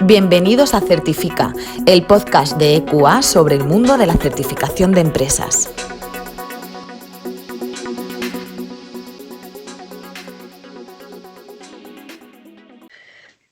Bienvenidos a Certifica, el podcast de EQA sobre el mundo de la certificación de empresas.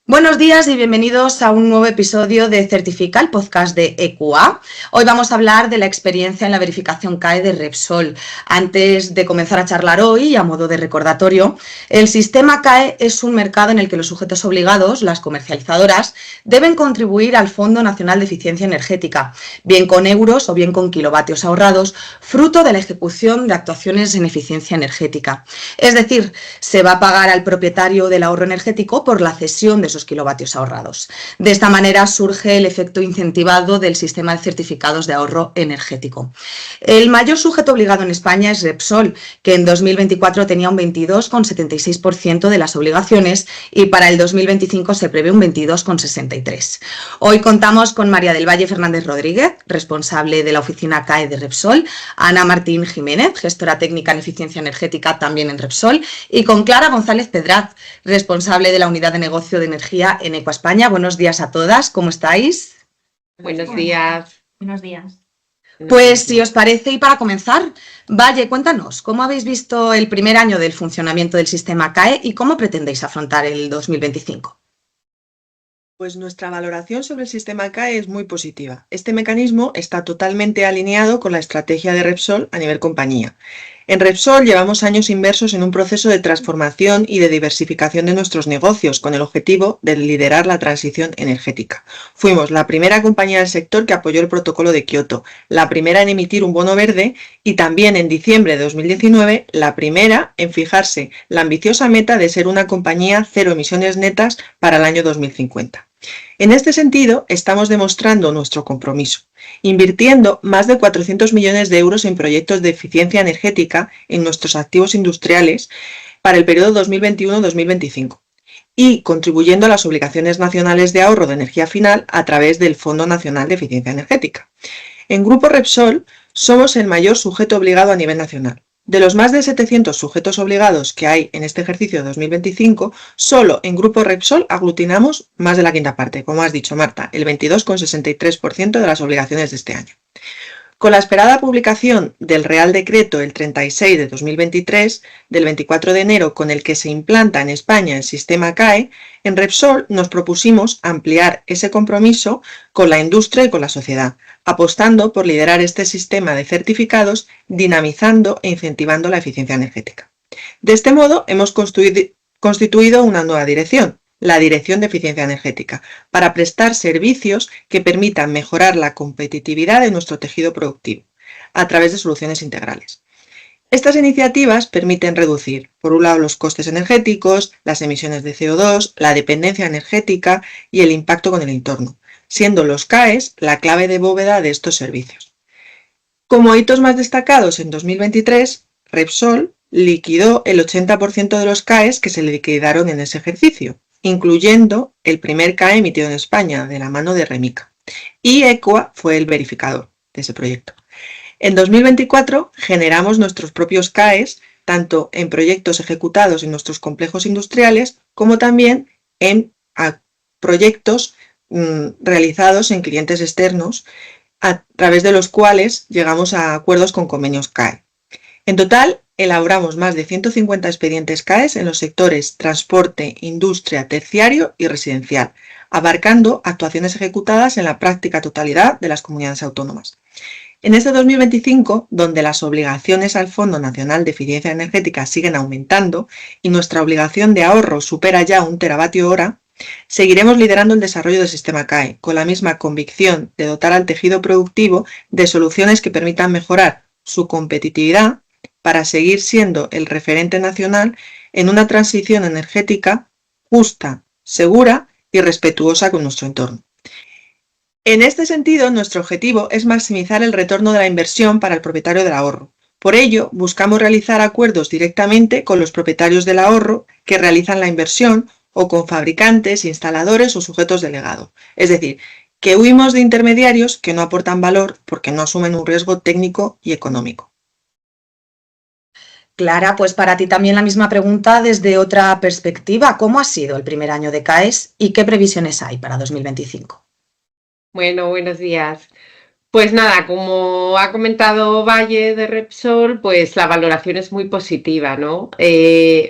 Buenos días y bienvenidos a un nuevo episodio de Certifica, el podcast de EQA. Hoy vamos a hablar de la experiencia en la verificación CAE de Repsol. Antes de comenzar a charlar hoy, a modo de recordatorio, el sistema CAE es un mercado en el que los sujetos obligados, las comercializadoras, deben contribuir al Fondo Nacional de Eficiencia Energética, bien con euros o bien con kilovatios ahorrados, fruto de la ejecución de actuaciones en eficiencia energética. Es decir, se va a pagar al propietario del ahorro energético por la cesión de esos kilovatios ahorrados. De esta manera surge el efecto incentivado del sistema de certificados de ahorro energético. El mayor sujeto obligado en España es Repsol, que en 2024 tenía un 22,76% de las obligaciones y para el 2025 se prevé un 22,63%. Hoy contamos con María del Valle Fernández Rodríguez, responsable de la oficina CAE de Repsol, Ana Martín Jiménez, gestora técnica en eficiencia energética también en Repsol, y con Clara González Pedraz, responsable de la unidad de negocio de energía en EQA España. Buenos días a todas, ¿cómo estáis? Buenos días. Buenos días. Pues si os parece, y para comenzar, Valle, cuéntanos, ¿cómo habéis visto el primer año del funcionamiento del sistema CAE y cómo pretendéis afrontar el 2025? Pues nuestra valoración sobre el sistema CAE es muy positiva. Este mecanismo está totalmente alineado con la estrategia de Repsol a nivel compañía. En Repsol llevamos años inmersos en un proceso de transformación y de diversificación de nuestros negocios con el objetivo de liderar la transición energética. Fuimos la primera compañía del sector que apoyó el protocolo de Kioto, la primera en emitir un bono verde y también en diciembre de 2019 la primera en fijarse la ambiciosa meta de ser una compañía cero emisiones netas para el año 2050. En este sentido, estamos demostrando nuestro compromiso, invirtiendo más de 400 millones de euros en proyectos de eficiencia energética en nuestros activos industriales para el periodo 2021-2025 y contribuyendo a las obligaciones nacionales de ahorro de energía final a través del Fondo Nacional de Eficiencia Energética. En Grupo Repsol somos el mayor sujeto obligado a nivel nacional. De los más de 700 sujetos obligados que hay en este ejercicio de 2025, solo en Grupo Repsol aglutinamos más de la quinta parte, como has dicho, Marta, el 22,63% de las obligaciones de este año. Con la esperada publicación del Real Decreto el 36 de 2023, del 24 de enero, con el que se implanta en España el sistema CAE, en Repsol nos propusimos ampliar ese compromiso con la industria y con la sociedad, apostando por liderar este sistema de certificados, dinamizando e incentivando la eficiencia energética. De este modo, hemos constituido una nueva dirección, la Dirección de Eficiencia Energética, para prestar servicios que permitan mejorar la competitividad de nuestro tejido productivo a través de soluciones integrales. Estas iniciativas permiten reducir, por un lado, los costes energéticos, las emisiones de CO2, la dependencia energética y el impacto con el entorno, siendo los CAEs la clave de bóveda de estos servicios. Como hitos más destacados, en 2023, Repsol liquidó el 80% de los CAEs que se liquidaron en ese ejercicio, incluyendo el primer CAE emitido en España, de la mano de Remica. Y EQA fue el verificador de ese proyecto. En 2024 generamos nuestros propios CAEs, tanto en proyectos ejecutados en nuestros complejos industriales, como también en proyectos realizados en clientes externos, a través de los cuales llegamos a acuerdos con convenios CAE. En total, elaboramos más de 150 expedientes CAEs en los sectores transporte, industria, terciario y residencial, abarcando actuaciones ejecutadas en la práctica totalidad de las comunidades autónomas. En este 2025, donde las obligaciones al Fondo Nacional de Eficiencia Energética siguen aumentando y nuestra obligación de ahorro supera ya 1 teravatio hora, seguiremos liderando el desarrollo del sistema CAE, con la misma convicción de dotar al tejido productivo de soluciones que permitan mejorar su competitividad para seguir siendo el referente nacional en una transición energética justa, segura y respetuosa con nuestro entorno. En este sentido, nuestro objetivo es maximizar el retorno de la inversión para el propietario del ahorro. Por ello, buscamos realizar acuerdos directamente con los propietarios del ahorro que realizan la inversión o con fabricantes, instaladores o sujetos delegados. Es decir, que huimos de intermediarios que no aportan valor porque no asumen un riesgo técnico y económico. Clara, pues para ti también la misma pregunta desde otra perspectiva. ¿Cómo ha sido el primer año de CAES y qué previsiones hay para 2025? Bueno, buenos días. Pues nada, como ha comentado Valle de Repsol, pues la valoración es muy positiva, ¿no?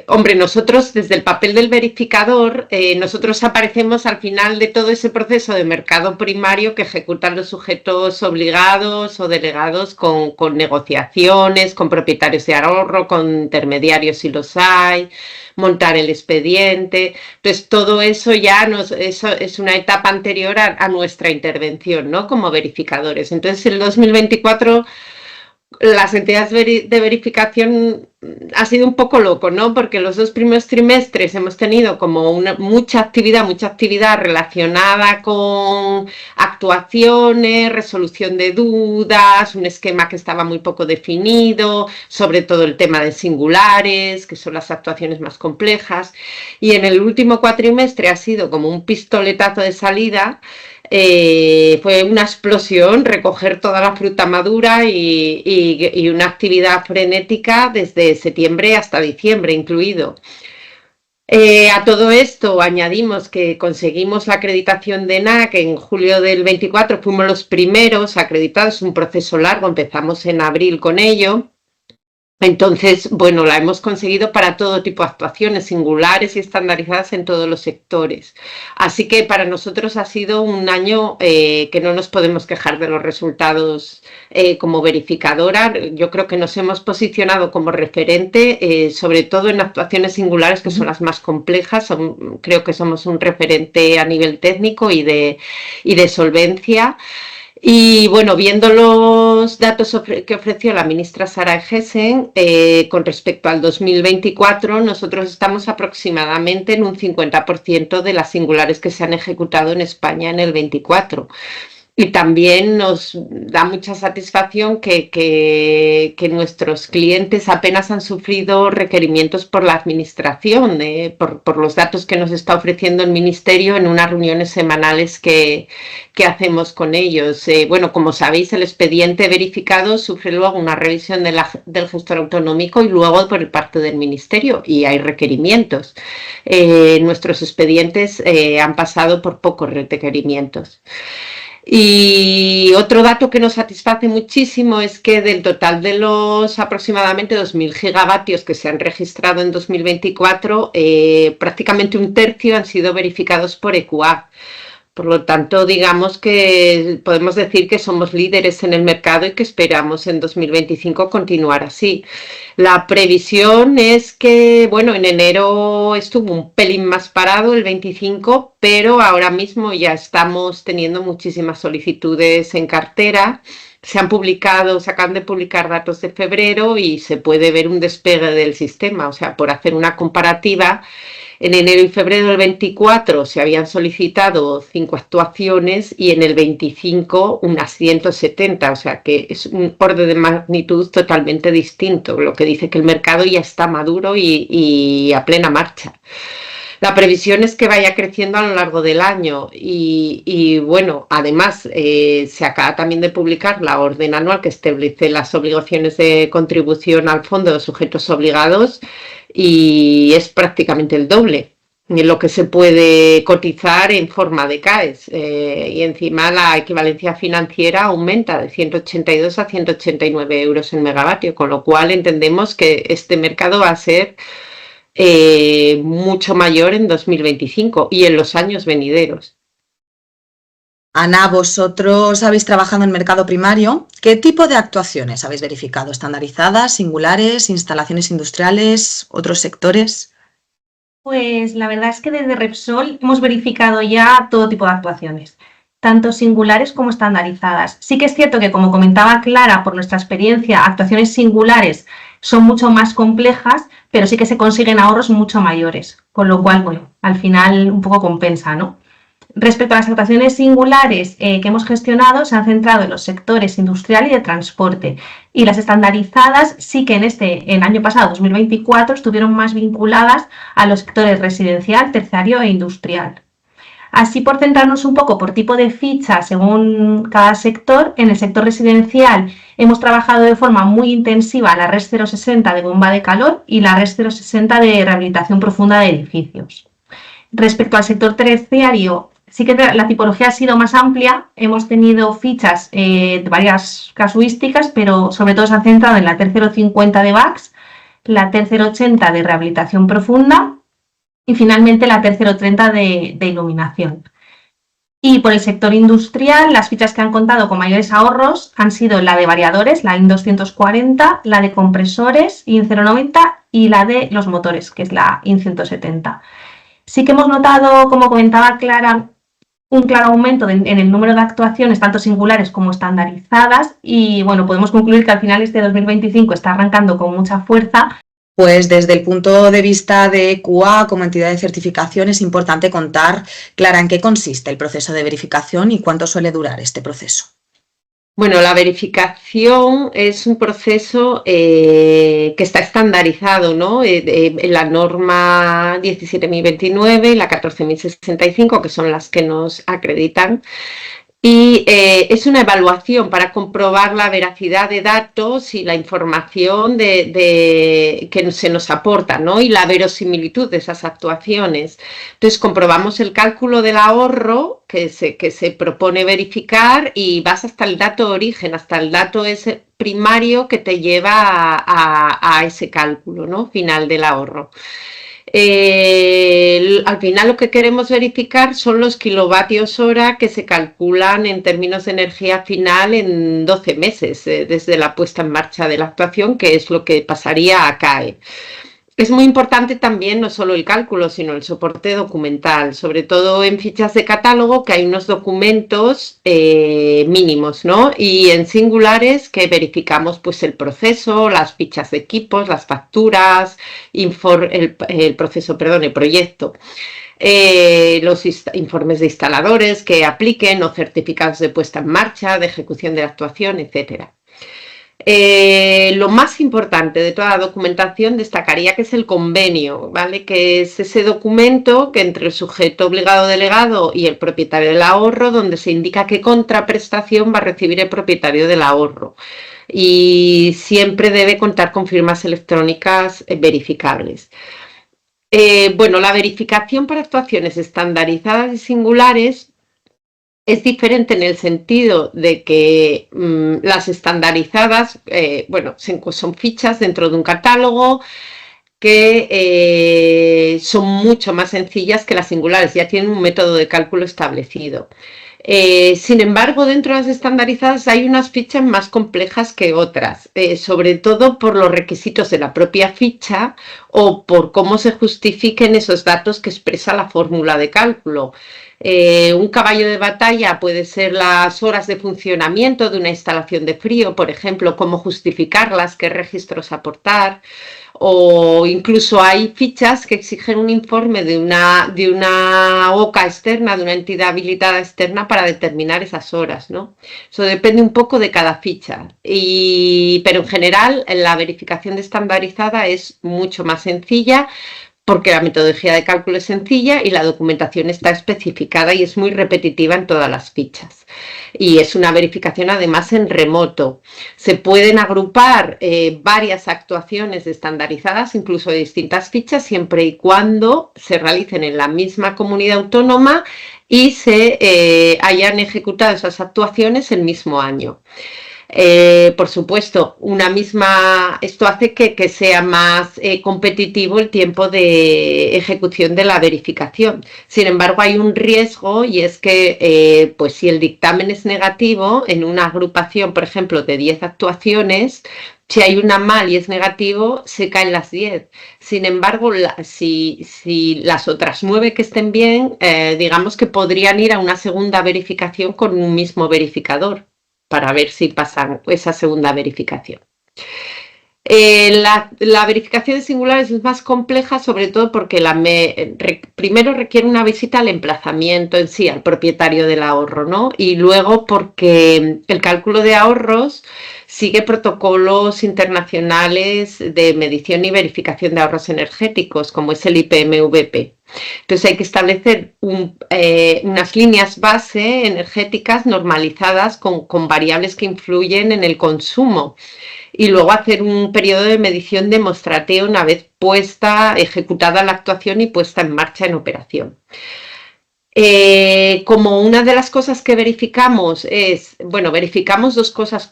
Hombre, nosotros desde el papel del verificador, nosotros aparecemos al final de todo ese proceso de mercado primario que ejecutan los sujetos obligados o delegados con negociaciones, con propietarios de ahorro, con intermediarios si los hay, montar el expediente. Entonces, todo eso ya eso es una etapa anterior a nuestra intervención, ¿no? Como verificadores. Entonces, en el 2024 las entidades de verificación ha sido un poco loco, ¿no? Porque los 2 primeros trimestres hemos tenido como mucha actividad relacionada con actuaciones, resolución de dudas, un esquema que estaba muy poco definido, sobre todo el tema de singulares, que son las actuaciones más complejas. Y en el último cuatrimestre ha sido como un pistoletazo de salida. Fue una explosión, recoger toda la fruta madura y una actividad frenética desde septiembre hasta diciembre incluido. A todo esto añadimos que conseguimos la acreditación de ENAC en julio del 24, fuimos los primeros acreditados, un proceso largo, empezamos en abril con ello. Entonces, bueno, la hemos conseguido para todo tipo de actuaciones singulares y estandarizadas en todos los sectores. Así que para nosotros ha sido un año que no nos podemos quejar de los resultados como verificadora. Yo creo que nos hemos posicionado como referente, sobre todo en actuaciones singulares que son las más complejas. Creo que somos un referente a nivel técnico y de solvencia. Y bueno, viendo los datos que ofreció la ministra Sara Eggesen con respecto al 2024, nosotros estamos aproximadamente en un 50% de las singulares que se han ejecutado en España en el 24. Y también nos da mucha satisfacción que nuestros clientes apenas han sufrido requerimientos por la administración, por los datos que nos está ofreciendo el Ministerio en unas reuniones semanales que hacemos con ellos. Bueno, como sabéis, el expediente verificado sufre luego una revisión del gestor autonómico y luego por el parte del Ministerio, y hay requerimientos. Nuestros expedientes han pasado por pocos requerimientos. Y otro dato que nos satisface muchísimo es que del total de los aproximadamente 2.000 gigavatios que se han registrado en 2024, prácticamente un tercio han sido verificados por EQA. Por lo tanto, digamos que podemos decir que somos líderes en el mercado y que esperamos en 2025 continuar así. La previsión es que, bueno, en enero estuvo un pelín más parado, el 25, pero ahora mismo ya estamos teniendo muchísimas solicitudes en cartera. Se acaban de publicar datos de febrero y se puede ver un despegue del sistema. O sea, por hacer una comparativa, en enero y febrero del 24 se habían solicitado 5 actuaciones y en el 25 unas 170, o sea que es un orden de magnitud totalmente distinto, lo que dice que el mercado ya está maduro y a plena marcha. La previsión es que vaya creciendo a lo largo del año y bueno, además se acaba también de publicar la orden anual que establece las obligaciones de contribución al fondo de sujetos obligados y es prácticamente el doble de lo que se puede cotizar en forma de CAES y encima la equivalencia financiera aumenta de 182 a 189 euros en megavatio, con lo cual entendemos que este mercado va a ser mucho mayor en 2025 y en los años venideros. Ana, vosotros habéis trabajado en mercado primario. ¿Qué tipo de actuaciones habéis verificado? ¿Estandarizadas, singulares, instalaciones industriales, otros sectores? Pues la verdad es que desde Repsol hemos verificado ya todo tipo de actuaciones, tanto singulares como estandarizadas. Sí que es cierto que, como comentaba Clara, por nuestra experiencia, actuaciones singulares son mucho más complejas, pero sí que se consiguen ahorros mucho mayores, con lo cual, bueno, al final un poco compensa, ¿no? Respecto a las actuaciones singulares que hemos gestionado, se han centrado en los sectores industrial y de transporte, y las estandarizadas sí que en el año pasado, 2024, estuvieron más vinculadas a los sectores residencial, terciario e industrial. Así, por centrarnos un poco por tipo de ficha según cada sector, en el sector residencial hemos trabajado de forma muy intensiva la RES 060 de bomba de calor y la RES 060 de rehabilitación profunda de edificios. Respecto al sector terciario, sí que la tipología ha sido más amplia, hemos tenido fichas de varias casuísticas, pero sobre todo se han centrado en la TER 050 de VACS, la TER 080 de rehabilitación profunda y finalmente la TER 030 de iluminación. Y por el sector industrial, las fichas que han contado con mayores ahorros han sido la de variadores, la IN 240, la de compresores, IN 090 y la de los motores, que es la IN 170. Sí que hemos notado, como comentaba Clara, un claro aumento en el número de actuaciones, tanto singulares como estandarizadas, y bueno, podemos concluir que al final este 2025 está arrancando con mucha fuerza. Pues desde el punto de vista de EQA como entidad de certificación es importante contar, Clara, en qué consiste el proceso de verificación y cuánto suele durar este proceso. Bueno, la verificación es un proceso que está estandarizado, ¿no? En la norma 17.029 y la 14.065, que son las que nos acreditan. Y es una evaluación para comprobar la veracidad de datos y la información que se nos aporta, ¿no? Y la verosimilitud de esas actuaciones. Entonces comprobamos el cálculo del ahorro que se propone verificar y vas hasta el dato de origen, hasta el dato ese primario que te lleva a ese cálculo, ¿no? Final del ahorro. Al final lo que queremos verificar son los kilovatios hora que se calculan en términos de energía final en 12 meses desde la puesta en marcha de la actuación, que es lo que pasaría a CAE. Es muy importante también no solo el cálculo, sino el soporte documental, sobre todo en fichas de catálogo, que hay unos documentos mínimos, ¿no? Y en singulares que verificamos pues el proceso, las fichas de equipos, las facturas, el proyecto. Los informes de instaladores que apliquen o certificados de puesta en marcha, de ejecución de la actuación, etcétera. Lo más importante de toda la documentación destacaría que es el convenio, ¿vale? Que es ese documento que entre el sujeto obligado delegado y el propietario del ahorro, donde se indica qué contraprestación va a recibir el propietario del ahorro. Y siempre debe contar con firmas electrónicas verificables. Bueno, la verificación para actuaciones estandarizadas y singulares es diferente en el sentido de que las estandarizadas, bueno, son fichas dentro de un catálogo que son mucho más sencillas que las singulares, ya tienen un método de cálculo establecido. Sin embargo, dentro de las estandarizadas hay unas fichas más complejas que otras, sobre todo por los requisitos de la propia ficha o por cómo se justifiquen esos datos que expresa la fórmula de cálculo. Un caballo de batalla puede ser las horas de funcionamiento de una instalación de frío, por ejemplo, cómo justificarlas, qué registros aportar, o incluso hay fichas que exigen un informe de una OCA externa, de una entidad habilitada externa para determinar esas horas, ¿no? Eso depende un poco de cada ficha, pero en general la verificación estandarizada es mucho más sencilla, porque la metodología de cálculo es sencilla y la documentación está especificada y es muy repetitiva en todas las fichas. Y es una verificación además en remoto. Se pueden agrupar varias actuaciones estandarizadas, incluso de distintas fichas, siempre y cuando se realicen en la misma comunidad autónoma y se hayan ejecutado esas actuaciones el mismo año. Por supuesto, esto hace que sea más competitivo el tiempo de ejecución de la verificación. Sin embargo, hay un riesgo y es que pues si el dictamen es negativo en una agrupación, por ejemplo, de 10 actuaciones, si hay una mal y es negativo, se caen las 10. Sin embargo, si las otras 9 que estén bien, digamos que podrían ir a una segunda verificación con un mismo verificador, para ver si pasan esa segunda verificación. La verificación de singulares es más compleja, sobre todo porque primero requiere una visita al emplazamiento en sí, al propietario del ahorro, ¿no? Y luego porque el cálculo de ahorros sigue protocolos internacionales de medición y verificación de ahorros energéticos, como es el IPMVP. Entonces hay que establecer unas líneas base energéticas normalizadas con variables que influyen en el consumo y luego hacer un periodo de medición de mostrateo una vez ejecutada la actuación y puesta en marcha en operación. Como una de las cosas que verificamos verificamos dos cosas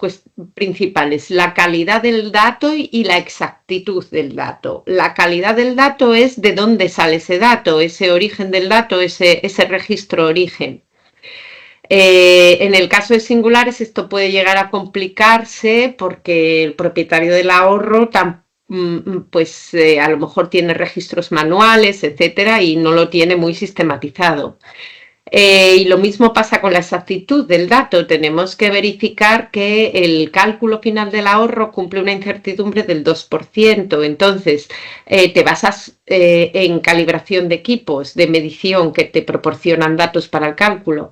principales, la calidad del dato y la exactitud del dato. La calidad del dato es de dónde sale ese dato, ese origen del dato, ese registro origen. En el caso de singulares esto puede llegar a complicarse porque el propietario del ahorro a lo mejor tiene registros manuales, etcétera, y no lo tiene muy sistematizado. Y lo mismo pasa con la exactitud del dato. Tenemos que verificar que el cálculo final del ahorro cumple una incertidumbre del 2%. Entonces, te basas en calibración de equipos de medición que te proporcionan datos para el cálculo.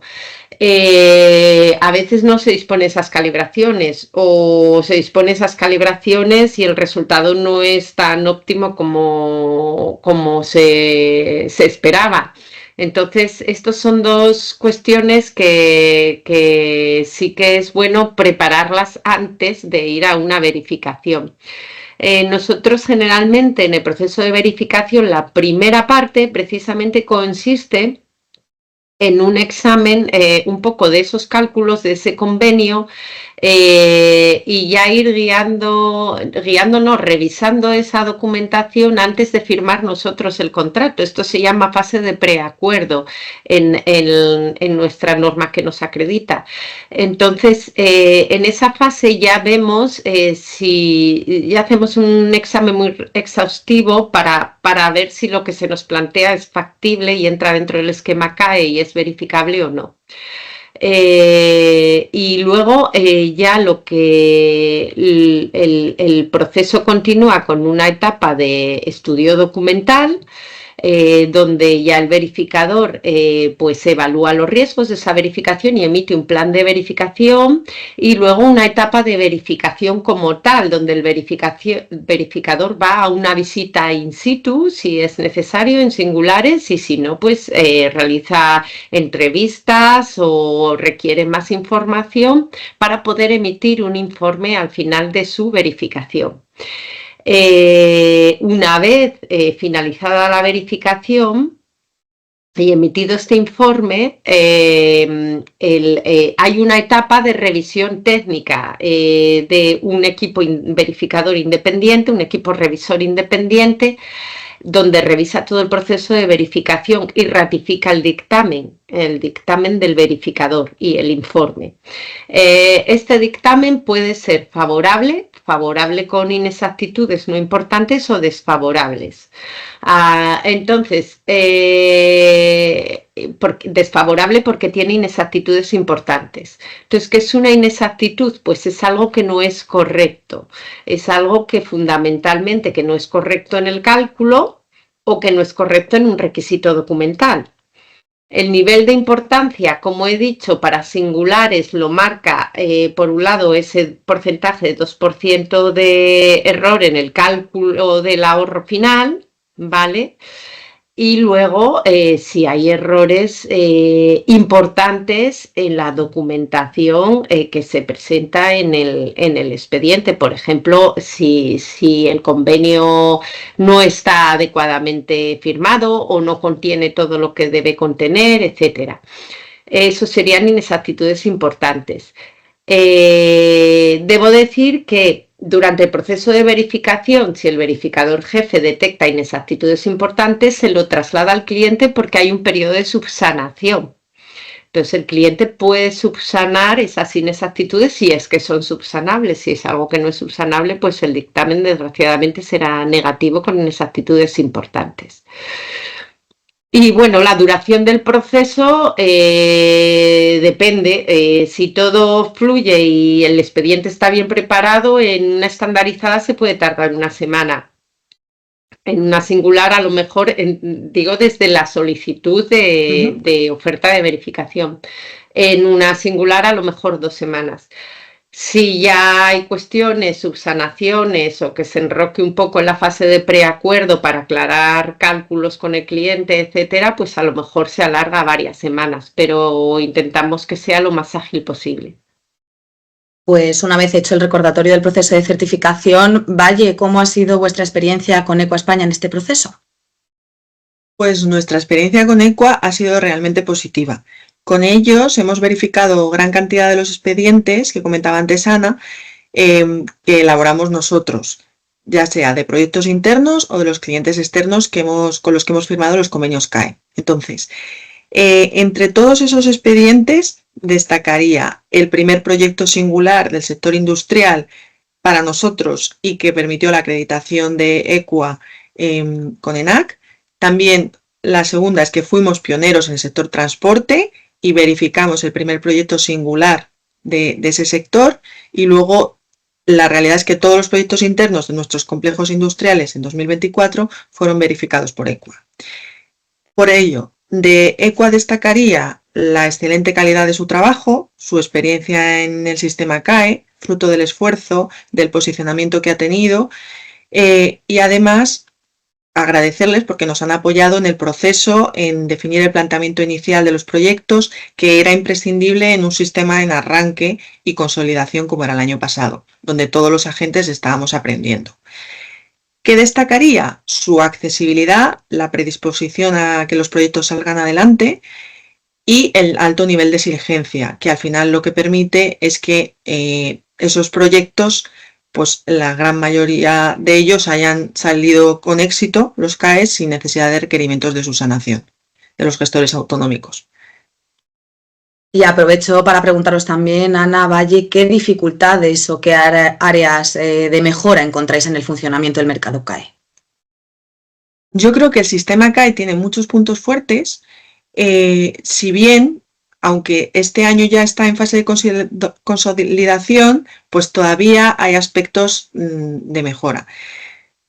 A veces no se dispone de esas calibraciones o se dispone de esas calibraciones y el resultado no es tan óptimo como se esperaba. Entonces, estas son dos cuestiones que sí que es bueno prepararlas antes de ir a una verificación. Nosotros generalmente en el proceso de verificación la primera parte precisamente consiste en un examen un poco de esos cálculos, de ese convenio, y ya ir guiándonos, revisando esa documentación antes de firmar nosotros el contrato. Esto se llama fase de preacuerdo en nuestra norma que nos acredita. Entonces, en esa fase ya vemos si ya hacemos un examen muy exhaustivo para ver si lo que se nos plantea es factible y entra dentro del esquema CAE y es verificable o no. Y luego ya el proceso continúa con una etapa de estudio documental, donde ya el verificador pues evalúa los riesgos de esa verificación y emite un plan de verificación, y luego una etapa de verificación como tal, donde el verificador va a una visita in situ si es necesario en singulares, y si no pues realiza entrevistas o requiere más información para poder emitir un informe al final de su verificación. Una vez finalizada la verificación y emitido este informe, hay una etapa de revisión técnica de un equipo verificador independiente, un equipo revisor independiente, donde revisa todo el proceso de verificación y ratifica el dictamen del verificador y el informe. Este dictamen puede ser favorable con inexactitudes no importantes o desfavorables. Entonces, desfavorable porque tiene inexactitudes importantes. Entonces, ¿qué es una inexactitud? Pues es algo que no es correcto. Es algo que fundamentalmente que no es correcto en el cálculo o que no es correcto en un requisito documental. El nivel de importancia, como he dicho, para singulares lo marca, por un lado, ese porcentaje de 2% de error en el cálculo del ahorro final, ¿vale? Y luego, si hay errores importantes en la documentación que se presenta en el expediente. Por ejemplo, si el convenio no está adecuadamente firmado o no contiene todo lo que debe contener, etcétera. Eso serían inexactitudes importantes. Debo decir que durante el proceso de verificación, si el verificador jefe detecta inexactitudes importantes, se lo traslada al cliente porque hay un periodo de subsanación. Entonces, el cliente puede subsanar esas inexactitudes si es que son subsanables. Si es algo que no es subsanable, pues el dictamen, desgraciadamente, será negativo con inexactitudes importantes. Y bueno, la duración del proceso depende. Si todo fluye y el expediente está bien preparado, en una estandarizada se puede tardar una semana. En una singular, a lo mejor, digo desde la solicitud de oferta de verificación. En una singular, a lo mejor 2 semanas. Si ya hay cuestiones, subsanaciones o que se enroque un poco en la fase de preacuerdo para aclarar cálculos con el cliente, etcétera, pues a lo mejor se alarga varias semanas, pero intentamos que sea lo más ágil posible. Pues una vez hecho el recordatorio del proceso de certificación, Valle, ¿cómo ha sido vuestra experiencia con Equa España en este proceso? Pues nuestra experiencia con Equa ha sido realmente positiva. Con ellos hemos verificado gran cantidad de los expedientes que comentaba antes Ana, que elaboramos nosotros, ya sea de proyectos internos o de los clientes externos con los que hemos firmado los convenios CAE. Entonces, entre todos esos expedientes destacaría el primer proyecto singular del sector industrial para nosotros y que permitió la acreditación de Equa con ENAC. También la segunda es que fuimos pioneros en el sector transporte y verificamos el primer proyecto singular de ese sector, y luego la realidad es que todos los proyectos internos de nuestros complejos industriales en 2024 fueron verificados por Equa. Por ello, de Equa destacaría la excelente calidad de su trabajo, su experiencia en el sistema CAE, fruto del esfuerzo, del posicionamiento que ha tenido, y además agradecerles porque nos han apoyado en el proceso, en definir el planteamiento inicial de los proyectos, que era imprescindible en un sistema en arranque y consolidación como era el año pasado, donde todos los agentes estábamos aprendiendo. ¿Qué destacaría? Su accesibilidad, la predisposición a que los proyectos salgan adelante y el alto nivel de exigencia, que al final lo que permite es que esos proyectos, pues la gran mayoría de ellos hayan salido con éxito, los CAE, sin necesidad de requerimientos de subsanación de los gestores autonómicos. Y aprovecho para preguntaros también, Ana, Valle, ¿qué dificultades o qué áreas de mejora encontráis en el funcionamiento del mercado CAE? Yo creo que el sistema CAE tiene muchos puntos fuertes, si bien, aunque este año ya está en fase de consolidación, pues todavía hay aspectos de mejora.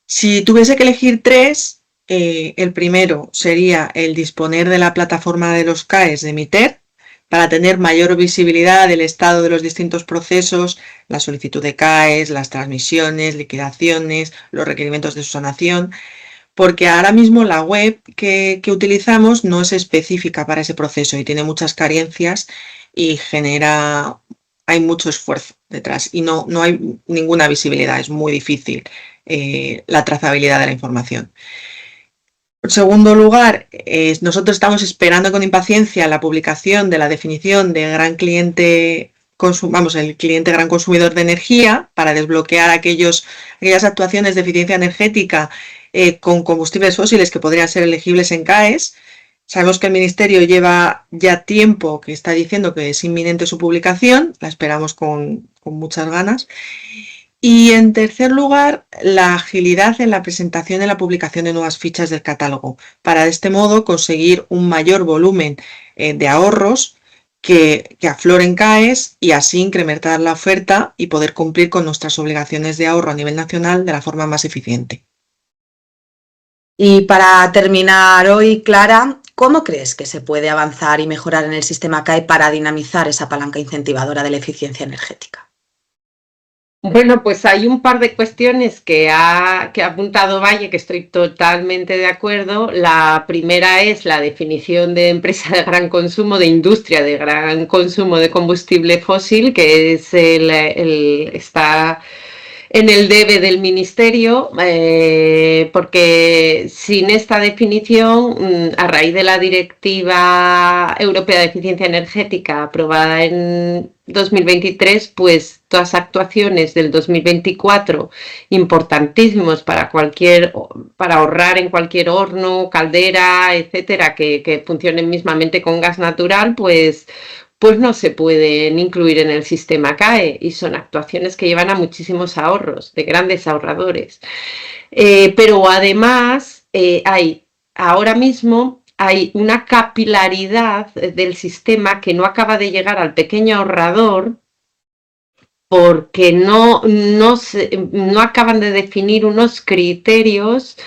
Si tuviese que elegir tres, el primero sería el disponer de la plataforma de los CAEs de MITER para tener mayor visibilidad del estado de los distintos procesos, la solicitud de CAEs, las transmisiones, liquidaciones, los requerimientos de subsanación, porque ahora mismo la web que utilizamos no es específica para ese proceso y tiene muchas carencias y hay mucho esfuerzo detrás y no hay ninguna visibilidad, es muy difícil la trazabilidad de la información. En segundo lugar, nosotros estamos esperando con impaciencia la publicación de la definición de gran cliente, el cliente gran consumidor de energía, para desbloquear aquellas actuaciones de eficiencia energética con combustibles fósiles que podrían ser elegibles en CAEs. Sabemos que el Ministerio lleva ya tiempo que está diciendo que es inminente su publicación, la esperamos con muchas ganas. Y en tercer lugar, la agilidad en la presentación y la publicación de nuevas fichas del catálogo, para de este modo conseguir un mayor volumen de ahorros que afloren CAEs y así incrementar la oferta y poder cumplir con nuestras obligaciones de ahorro a nivel nacional de la forma más eficiente. Y para terminar hoy, Clara, ¿cómo crees que se puede avanzar y mejorar en el sistema CAE para dinamizar esa palanca incentivadora de la eficiencia energética? Bueno, pues hay un par de cuestiones que ha apuntado Valle, que estoy totalmente de acuerdo. La primera es la definición de empresa de gran consumo, de industria de gran consumo de combustible fósil, que es está en el debe del Ministerio, porque sin esta definición, a raíz de la Directiva Europea de Eficiencia Energética aprobada en 2023, pues todas las actuaciones del 2024 importantísimos para ahorrar en cualquier horno, caldera, etcétera, que funcionen mismamente con gas natural, pues no se pueden incluir en el sistema CAE, y son actuaciones que llevan a muchísimos ahorros, de grandes ahorradores. Pero además ahora mismo hay una capilaridad del sistema que no acaba de llegar al pequeño ahorrador, porque no acaban de definir unos criterios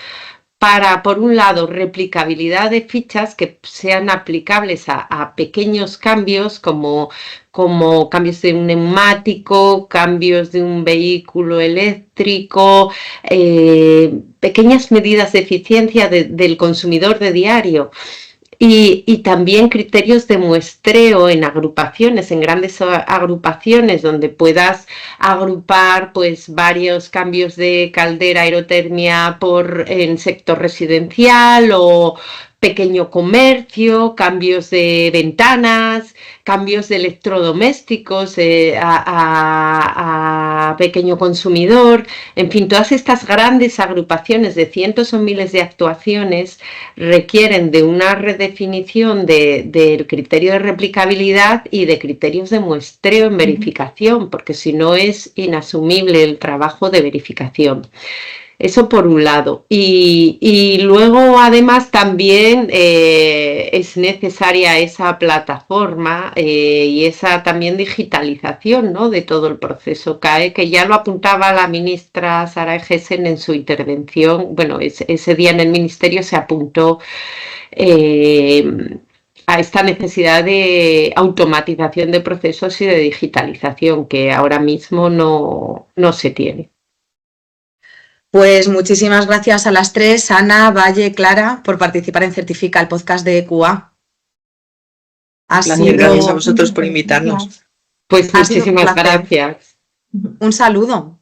para, por un lado, replicabilidad de fichas que sean aplicables a pequeños cambios como cambios de un neumático, cambios de un vehículo eléctrico, pequeñas medidas de eficiencia del consumidor de diario. Y también criterios de muestreo en agrupaciones, en grandes agrupaciones, donde puedas agrupar pues varios cambios de caldera aerotermia en sector residencial o pequeño comercio, cambios de ventanas, cambios de electrodomésticos a pequeño consumidor. En fin, todas estas grandes agrupaciones de cientos o miles de actuaciones requieren de una redefinición del criterio de replicabilidad y de criterios de muestreo en verificación, porque si no es inasumible el trabajo de verificación. Eso por un lado. Y luego, además, también es necesaria esa plataforma y esa también digitalización, ¿no?, de todo el proceso CAE, que ya lo apuntaba la ministra Sara Egesen en su intervención. Bueno, ese día en el Ministerio se apuntó a esta necesidad de automatización de procesos y de digitalización que ahora mismo no se tiene. Pues muchísimas gracias a las tres, Ana, Valle, Clara, por participar en Certifica, el podcast de EQA. Gracias a vosotros por invitarnos. Pues muchísimas gracias. Un saludo.